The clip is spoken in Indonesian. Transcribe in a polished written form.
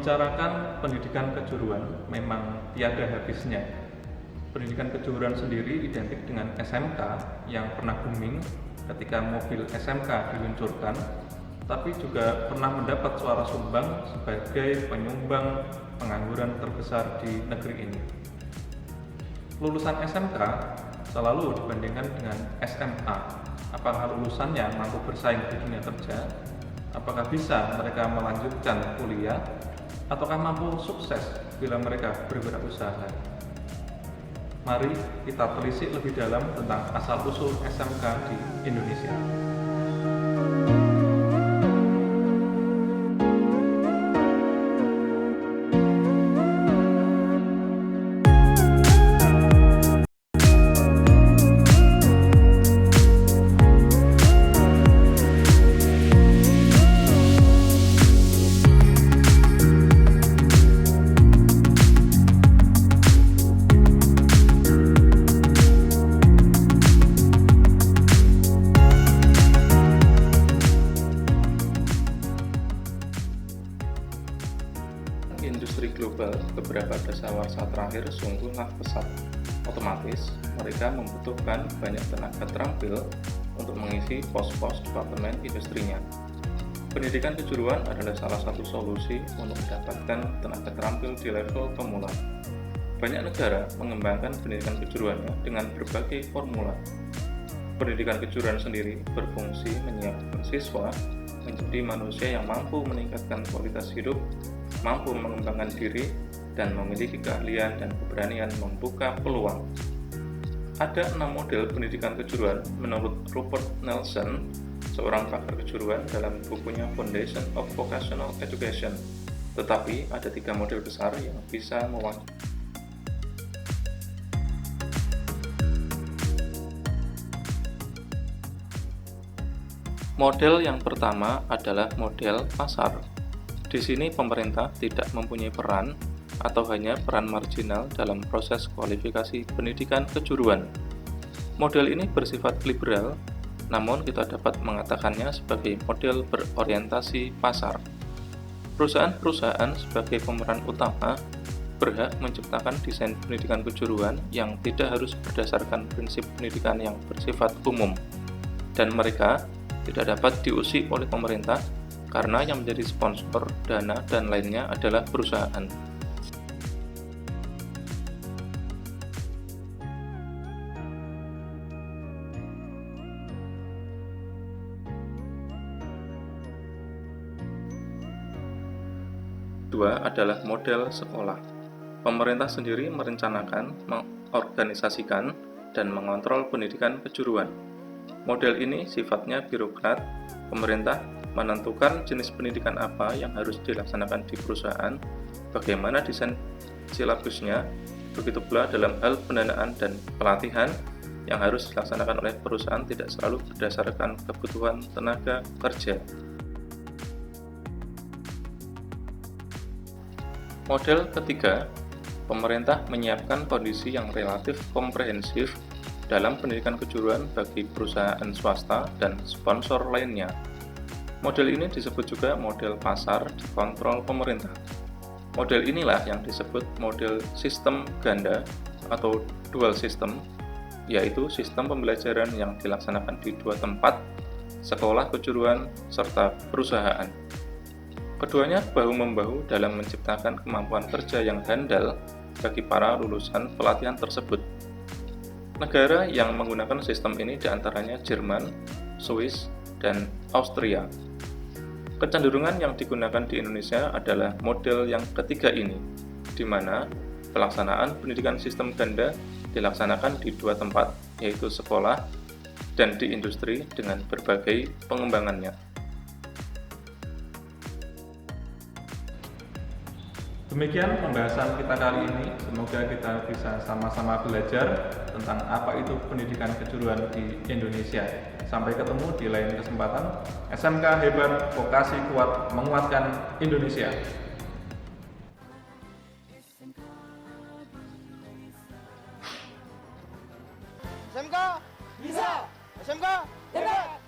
Membicarakan pendidikan kejuruan memang tiada habisnya. Pendidikan kejuruan sendiri identik dengan SMK yang pernah booming ketika mobil SMK diluncurkan, tapi juga pernah mendapat suara sumbang sebagai penyumbang pengangguran terbesar di negeri ini. Lulusan SMK selalu dibandingkan dengan SMA. Apakah lulusannya mampu bersaing di dunia kerja? Apakah bisa mereka melanjutkan kuliah? Ataukah mampu sukses bila mereka berwirausaha? Mari kita telisik lebih dalam tentang asal-usul SMK di Indonesia. Industri global beberapa dasawarsa terakhir sungguhlah pesat. Otomatis, mereka membutuhkan banyak tenaga terampil untuk mengisi pos-pos departemen industrinya. Pendidikan kejuruan adalah salah satu solusi untuk mendapatkan tenaga terampil di level pemula. Banyak negara mengembangkan pendidikan kejuruannya dengan berbagai formula. Pendidikan kejuruan sendiri berfungsi menyiapkan siswa menjadi manusia yang mampu meningkatkan kualitas hidup, mampu mengembangkan diri, dan memiliki keahlian dan keberanian membuka peluang. Ada 6 model pendidikan kejuruan menurut Rupert Nelson, seorang pakar kejuruan dalam bukunya Foundation of Vocational Education. Tetapi ada 3 model besar yang bisa mewakili. Model yang pertama adalah model pasar. Di sini pemerintah tidak mempunyai peran atau hanya peran marginal dalam proses kualifikasi pendidikan kejuruan. Model ini bersifat liberal, namun kita dapat mengatakannya sebagai model berorientasi pasar. Perusahaan-perusahaan sebagai pemeran utama berhak menciptakan desain pendidikan kejuruan yang tidak harus berdasarkan prinsip pendidikan yang bersifat umum, dan mereka tidak dapat diusik oleh pemerintah karena yang menjadi sponsor, dana, dan lainnya adalah perusahaan. Kedua adalah model sekolah. Pemerintah sendiri merencanakan, mengorganisasikan, dan mengontrol pendidikan kejuruan. Model ini sifatnya birokrat. Pemerintah menentukan jenis pendidikan apa yang harus dilaksanakan di perusahaan, bagaimana desain silabusnya, begitu pula dalam hal pendanaan dan pelatihan yang harus dilaksanakan oleh perusahaan tidak selalu berdasarkan kebutuhan tenaga kerja. Model ketiga, pemerintah menyiapkan kondisi yang relatif komprehensif dalam pendidikan kejuruan bagi perusahaan swasta dan sponsor lainnya. Model ini disebut juga model pasar dikontrol pemerintah. Model inilah yang disebut model sistem ganda atau dual system, yaitu sistem pembelajaran yang dilaksanakan di 2 tempat, sekolah kejuruan serta perusahaan. Keduanya bahu-membahu dalam menciptakan kemampuan kerja yang handal bagi para lulusan pelatihan tersebut. Negara yang menggunakan sistem ini diantaranya Jerman, Swiss, dan Austria. Kecenderungan yang digunakan di Indonesia adalah model yang ketiga ini, di mana pelaksanaan pendidikan sistem ganda dilaksanakan di 2 tempat, yaitu sekolah dan di industri dengan berbagai pengembangannya. Demikian pembahasan kita kali ini. Semoga kita bisa sama-sama belajar tentang apa itu pendidikan kejuruan di Indonesia. Sampai ketemu di lain kesempatan. SMK hebat, vokasi kuat, menguatkan Indonesia. SMK bisa, SMK hebat.